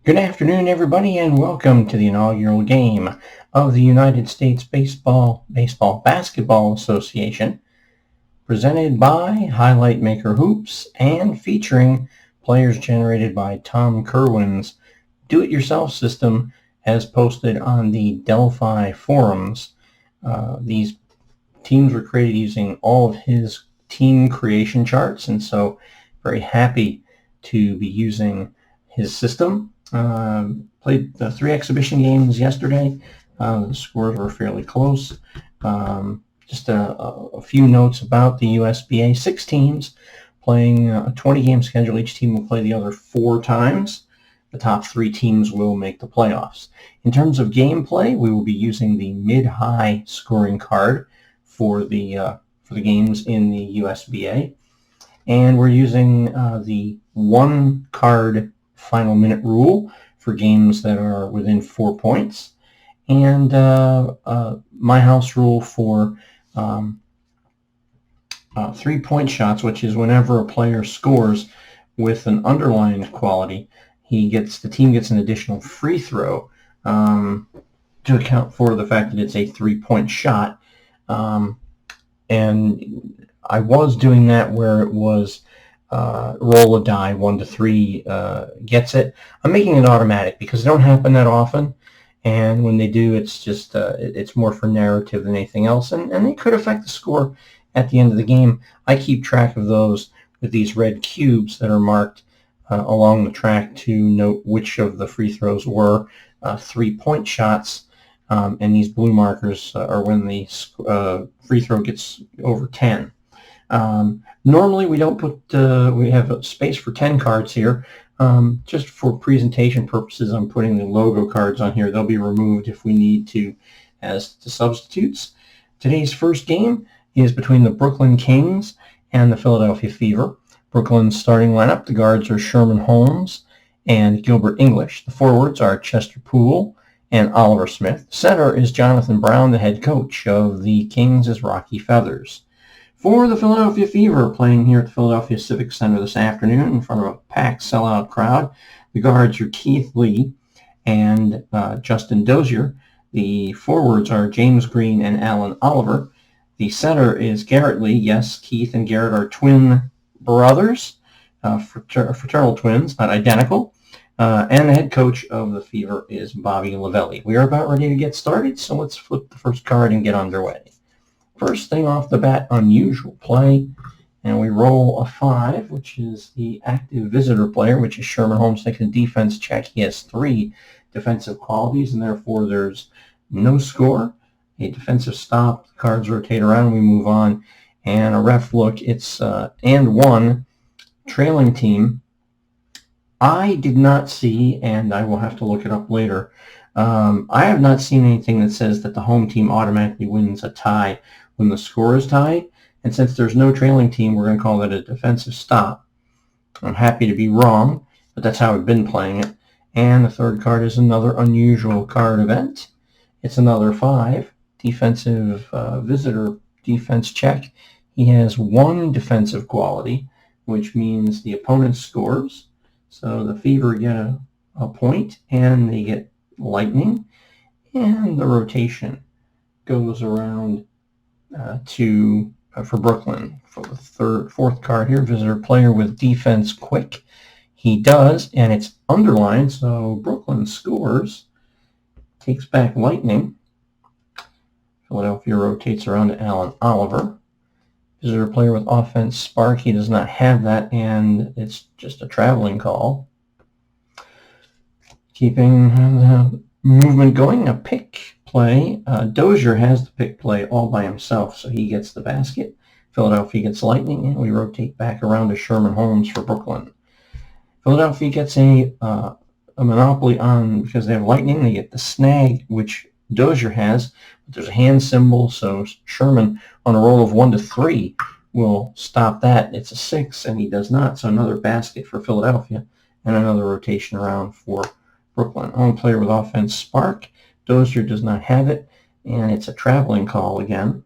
Good afternoon, everybody, and welcome to the inaugural game of the United States Basketball Association, presented by Highlight Maker Hoops and featuring players generated by Tom Kerwin's do-it-yourself system as posted on the Delphi forums. These teams were created using all of his team creation charts, and so very happy to be using his system. Played 3 exhibition games yesterday. The scores were fairly close. Just a few notes about the USBA. 6 teams playing a 20-game schedule. Each team will play the other 4 times. The top 3 teams will make the playoffs. In terms of gameplay, we will be using the mid-high scoring card for the games in the USBA. And we're using the 1 card final minute rule for games that are within 4 points, and my house rule for 3-point shots, which is whenever a player scores with an underlined quality, the team gets an additional free throw to account for the fact that it's a 3-point shot. And I was doing that where it was roll a die, 1 to 3 gets it. I'm making it automatic because they don't happen that often, and when they do, it's just it's more for narrative than anything else, and they could affect the score at the end of the game. I keep track of those with these red cubes that are marked along the track to note which of the free throws were 3-point shots, and these blue markers are when the free throw gets over 10. Normally we don't put, we have a space for 10 cards here. Just for presentation purposes, I'm putting the logo cards on here. They'll be removed if we need to as the substitutes. Today's first game is between the Brooklyn Kings and the Philadelphia Fever. Brooklyn's starting lineup, the guards are Sherman Holmes and Gilbert English. The forwards are Chester Poole and Oliver Smith. The center is Jonathan Brown. The head coach of the Kings is Rocky Feathers. For the Philadelphia Fever, playing here at the Philadelphia Civic Center this afternoon in front of a packed sellout crowd, the guards are Keith Lee and Justin Dozier. The forwards are James Green and Alan Oliver. The center is Garrett Lee. Yes, Keith and Garrett are twin brothers, fraternal twins, not identical. And the head coach of the Fever is Bobby Lavelli. We are about ready to get started, so let's flip the first card and get underway. First thing off the bat, unusual play, and we roll a 5, which is the active visitor player, which is Sherman Holmes. Takes a defense check. He has 3 defensive qualities, and therefore there's no score. A defensive stop, the cards rotate around, we move on, and a ref look. It's and 1, trailing team. I did not see, and I will have to look it up later, I have not seen anything that says that the home team automatically wins a tie when the score is tied, and since there's no trailing team, we're going to call it a defensive stop. I'm happy to be wrong, but that's how I've been playing it. And the third card is another unusual card event. It's another 5, defensive visitor defense check. He has 1 defensive quality, which means the opponent scores. So the Fever get a point, and they get lightning, and the rotation goes around for Brooklyn. For the fourth card here, visitor player with defense quick. He does, and it's underlined, so Brooklyn scores, takes back lightning. Philadelphia rotates around to Alan Oliver. Visitor player with offense spark. He does not have that, and it's just a traveling call. Keeping the movement going, a pick play. Dozier has the pick play all by himself, so he gets the basket. Philadelphia gets lightning, and we rotate back around to Sherman Holmes for Brooklyn. Philadelphia gets a monopoly on, because they have lightning, they get the snag, which Dozier has, but there's a hand symbol, so Sherman on a roll of 1 to 3 will stop that. It's a 6, and he does not, so another basket for Philadelphia, and another rotation around for Brooklyn. Home player with offense spark. Dozier does not have it, and it's a traveling call again.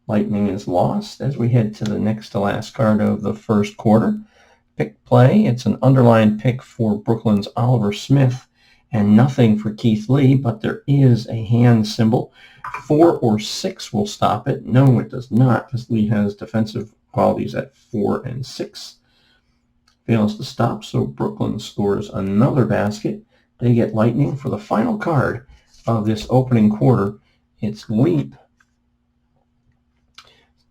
Lightning is lost as we head to the next to last card of the first quarter. Pick play. It's an underlined pick for Brooklyn's Oliver Smith and nothing for Keith Lee, but there is a hand symbol. 4 or 6 will stop it. No, it does not, because Lee has defensive qualities at 4 and 6. Fails to stop, so Brooklyn scores another basket. They get Lightning for the final card of this opening quarter. It's Leap.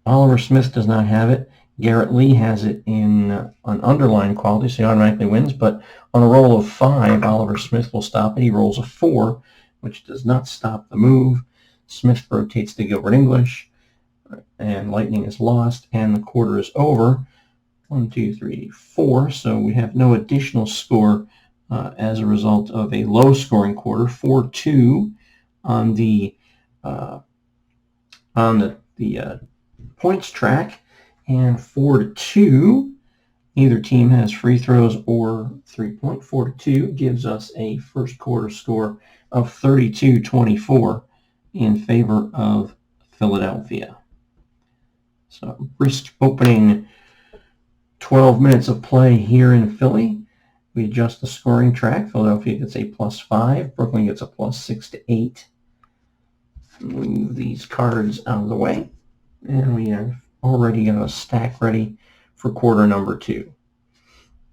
Oliver Smith does not have it. Garrett Lee has it in an underlined quality, so he automatically wins. But on a roll of 5, Oliver Smith will stop it. He rolls a 4, which does not stop the move. Smith rotates to Gilbert English, and Lightning is lost, and the quarter is over. 1, 2, 3, 4. So we have no additional score as a result of a low-scoring quarter. 4-2 on the points track, and 4-2. Neither team has free throws or 3-point. 4-2 gives us a first quarter score of 32-24 in favor of Philadelphia. So brisk opening 12 minutes of play here in Philly. We adjust the scoring track. Philadelphia gets a +5. Brooklyn gets a +6 to 8. Move these cards out of the way, and we have already got a stack ready for quarter number 2.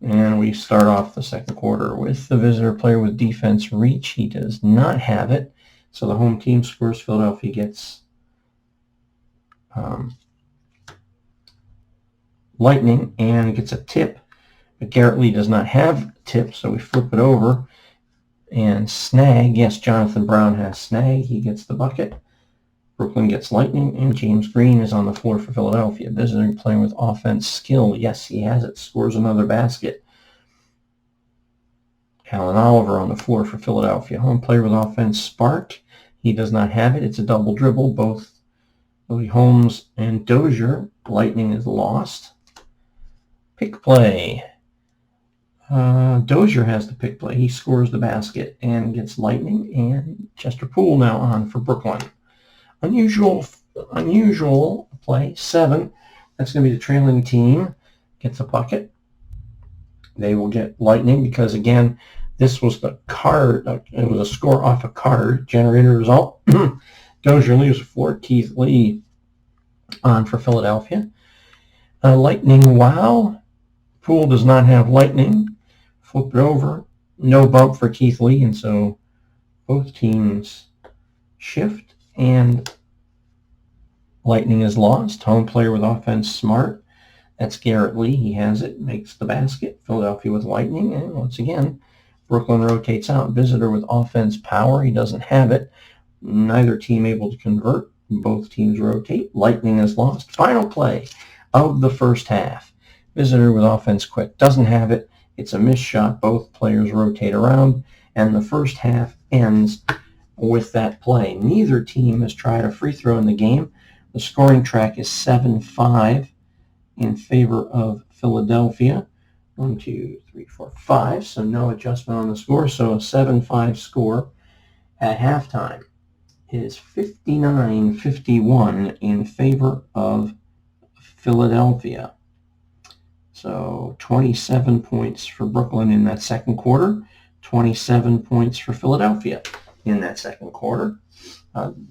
And we start off the second quarter with the visitor player with defense reach. He does not have it, so the home team scores. Philadelphia gets Lightning and gets a tip, but Garrett Lee does not have a tip, so we flip it over and snag. Yes, Jonathan Brown has snag. He gets the bucket. Brooklyn gets Lightning, and James Green is on the floor for Philadelphia. Visitor playing with offense skill. Yes, he has it. Scores another basket. Alan Oliver on the floor for Philadelphia. Home player with offense spark. He does not have it. It's a double dribble. Both Willie Holmes and Dozier. Lightning is lost. Pick play. Dozier has the pick play. He scores the basket and gets Lightning, and Chester Poole now on for Brooklyn. Unusual play, 7. That's going to be the trailing team. Gets a bucket. They will get Lightning because, again, this was the card. It was a score off a card. Generator result. Dozier leaves the floor. Keith Lee on for Philadelphia. Lightning, wow. Poole does not have Lightning. Flip it over. No bump for Keith Lee, and so both teams shift, and Lightning is lost. Home player with offense smart. That's Garrett Lee. He has it, makes the basket. Philadelphia with Lightning, and once again, Brooklyn rotates out. Visitor with offense power. He doesn't have it. Neither team able to convert. Both teams rotate. Lightning is lost. Final play of the first half. Visitor with offense quick. Doesn't have it. It's a missed shot. Both players rotate around, and the first half ends with that play. Neither team has tried a free throw in the game. The scoring track is 7-5 in favor of Philadelphia. 1, 2, 3, 4, 5. So no adjustment on the score. So a 7-5 score at halftime is 59-51 in favor of Philadelphia. So 27 points for Brooklyn in that second quarter, 27 points for Philadelphia in that second quarter.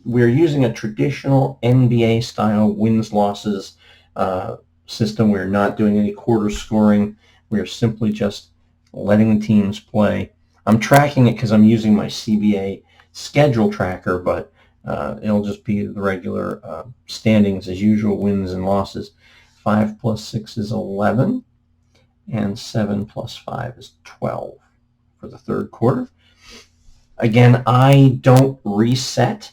We're using a traditional NBA-style wins-losses system. We're not doing any quarter scoring. We're simply just letting the teams play. I'm tracking it because I'm using my CBA schedule tracker, but it'll just be the regular standings as usual, wins and losses. 5 + 6 is 11, and 7 + 5 is 12 for the third quarter. Again, I don't reset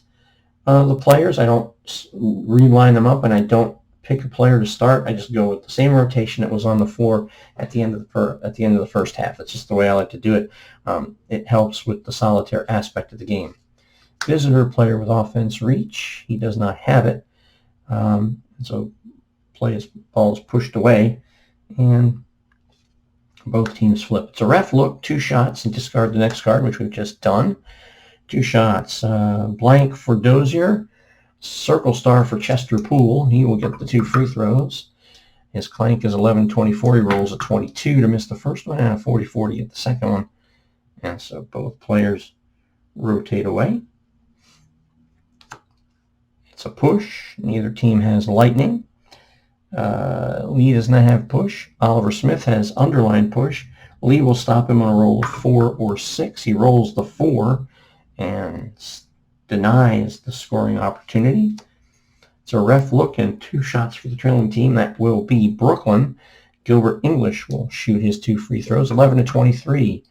the players. I don't reline them up, and I don't pick a player to start. I just go with the same rotation that was on the floor at the end of the first half. That's just the way I like to do it. It helps with the solitaire aspect of the game. Visitor player with offense reach. He does not have it, so ball is pushed away, and both teams flip. It's a ref look, 2 shots, and discard the next card, which we've just done. 2 shots, blank for Dozier, circle star for Chester Poole. He will get the 2 free throws. His clank is 11-24. He rolls a 22 to miss the first one and a 40-40 at the second one. And so both players rotate away. It's a push. Neither team has lightning. Lee does not have push. Oliver Smith has underlined push. Lee will stop him on a roll of 4 or 6. He rolls the 4 and denies the scoring opportunity. It's a ref look and 2 shots for the trailing team. That will be Brooklyn. Gilbert English will shoot his 2 free throws, 11-23.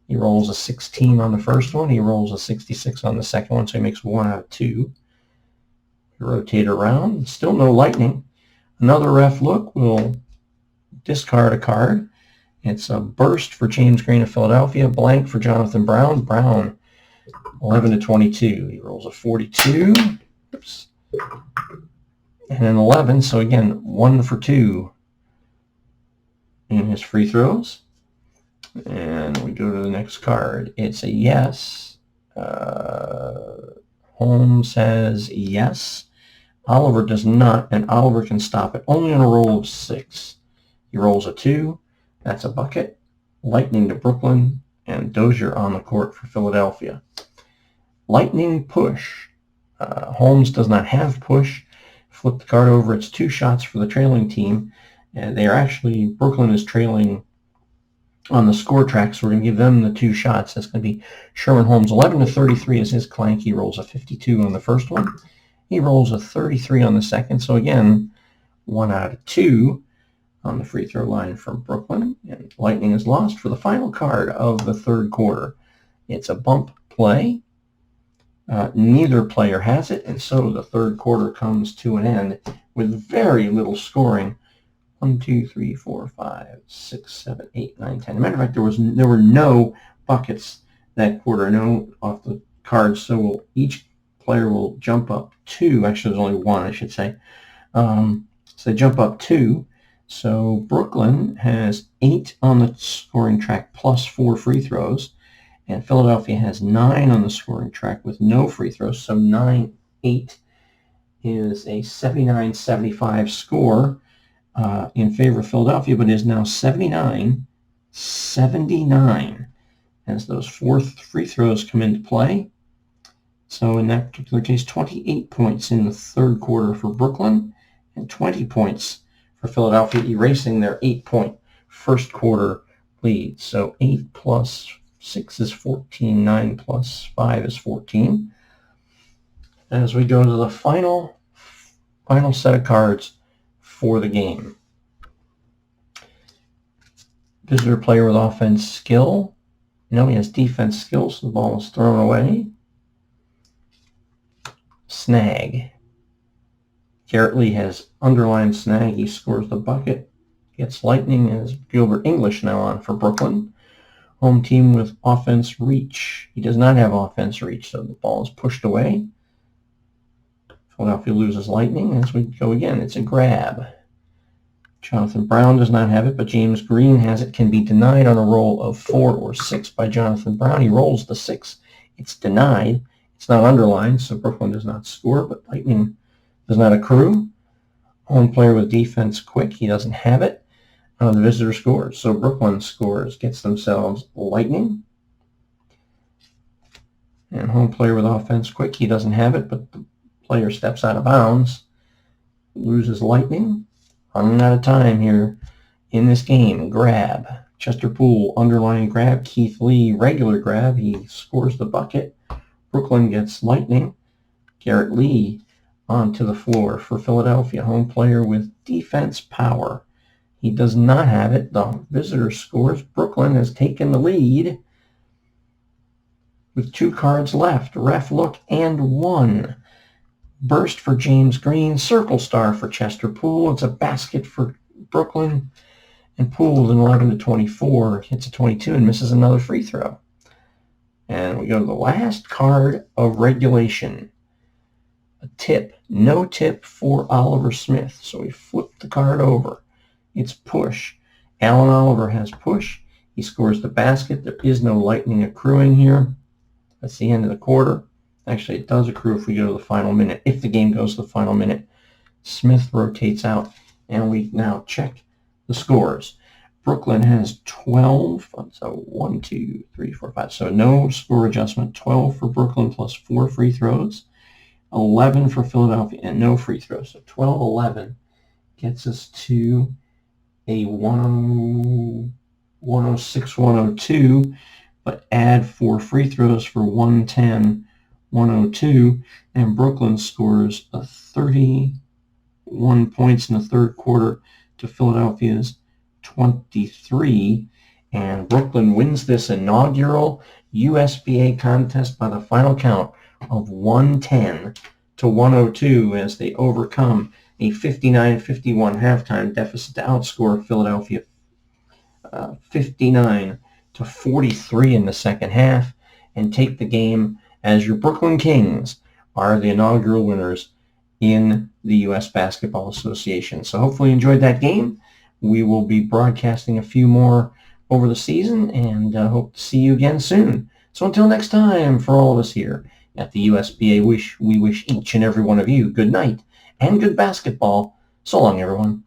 He rolls a 16 on the first one. He rolls a 66 on the second one, so he makes 1 out of 2. Rotate around. Still no lightning. Another ref look will discard a card. It's a burst for James Green of Philadelphia, blank for Jonathan Brown. Brown, 11-22. He rolls a 42. Oops. And an 11, so again, 1 for 2 in his free throws. And we go to the next card. It's a yes. Holmes says yes. Oliver does not, and Oliver can stop it only on a roll of 6. He rolls a 2. That's a bucket. Lightning to Brooklyn, and Dozier on the court for Philadelphia. Lightning push. Holmes does not have push. Flip the card over. It's 2 shots for the trailing team. And they are actually, Brooklyn is trailing on the score track, so we're going to give them the 2 shots. That's going to be Sherman Holmes. 11-33 is his clank. He rolls a 52 on the first one. He rolls a 33 on the second. So again, 1 out of 2 on the free throw line from Brooklyn. And Lightning is lost for the final card of the third quarter. It's a bump play. Neither player has it, and so the third quarter comes to an end with very little scoring. 1, 2, 3, 4, 5, 6, 7, 8, 9, 10. As a matter of fact, there were no buckets that quarter, no off the cards, so each player will jump up 2. Actually, there's only 1, I should say. So they jump up 2. So Brooklyn has 8 on the scoring track plus 4 free throws. And Philadelphia has 9 on the scoring track with no free throws. So 9-8 is a 79-75 score in favor of Philadelphia, but is now 79-79 as those 4 free throws come into play. So in that particular case, 28 points in the third quarter for Brooklyn and 20 points for Philadelphia, erasing their 8-point first quarter lead. So 8 plus 6 is 14, 9 plus 5 is 14. As we go to the final set of cards for the game. Visitor player with offense skill. No, he has defense skill, so the ball is thrown away. Snag. Garrett Lee has underlined snag. He scores the bucket. Gets lightning, as Gilbert English now on for Brooklyn. Home team with offense reach. He does not have offense reach, so the ball is pushed away. Philadelphia loses lightning. As we go again, it's a grab. Jonathan Brown does not have it, but James Green has it. Can be denied on a roll of 4 or 6 by Jonathan Brown. He rolls the 6. It's denied. It's not underlined, so Brooklyn does not score, but lightning does not accrue. Home player with defense quick. He doesn't have it. The visitor scores. So Brooklyn scores, gets themselves lightning. And home player with offense quick. He doesn't have it, but the player steps out of bounds. Loses lightning. Running out of time here in this game. Grab. Chester Poole, underlying grab. Keith Lee, regular grab. He scores the bucket. Brooklyn gets lightning. Garrett Lee onto the floor for Philadelphia. Home player with defense power. He does not have it. The visitor scores. Brooklyn has taken the lead with 2 cards left. Ref look and 1. Burst for James Green. Circle star for Chester Poole. It's a basket for Brooklyn. And Poole, in 11-24, hits a 22 and misses another free throw. And we go to the last card of regulation. A tip. No tip for Oliver Smith. So we flip the card over. It's push. Alan Oliver has push. He scores the basket. There is no lightning accruing here. That's the end of the quarter. Actually, it does accrue if we go to the final minute. If the game goes to the final minute, Smith rotates out. And we now check the scores. Brooklyn has 12, so 1, 2, 3, 4, 5. So no score adjustment. 12 for Brooklyn plus 4 free throws. 11 for Philadelphia and no free throws. So 12-11 gets us to a 106-102, but add 4 free throws for 110-102, and Brooklyn scores a 31 points in the third quarter to Philadelphia's 23, and Brooklyn wins this inaugural USBA contest by the final count of 110-102 as they overcome a 59-51 halftime deficit to outscore Philadelphia 59-43 in the second half and take the game as your Brooklyn Kings are the inaugural winners in the U.S. Basketball Association. So hopefully you enjoyed that game. We will be broadcasting a few more over the season and hope to see you again soon. So until next time, for all of us here at the USBA, we wish each and every one of you good night and good basketball. So long, everyone.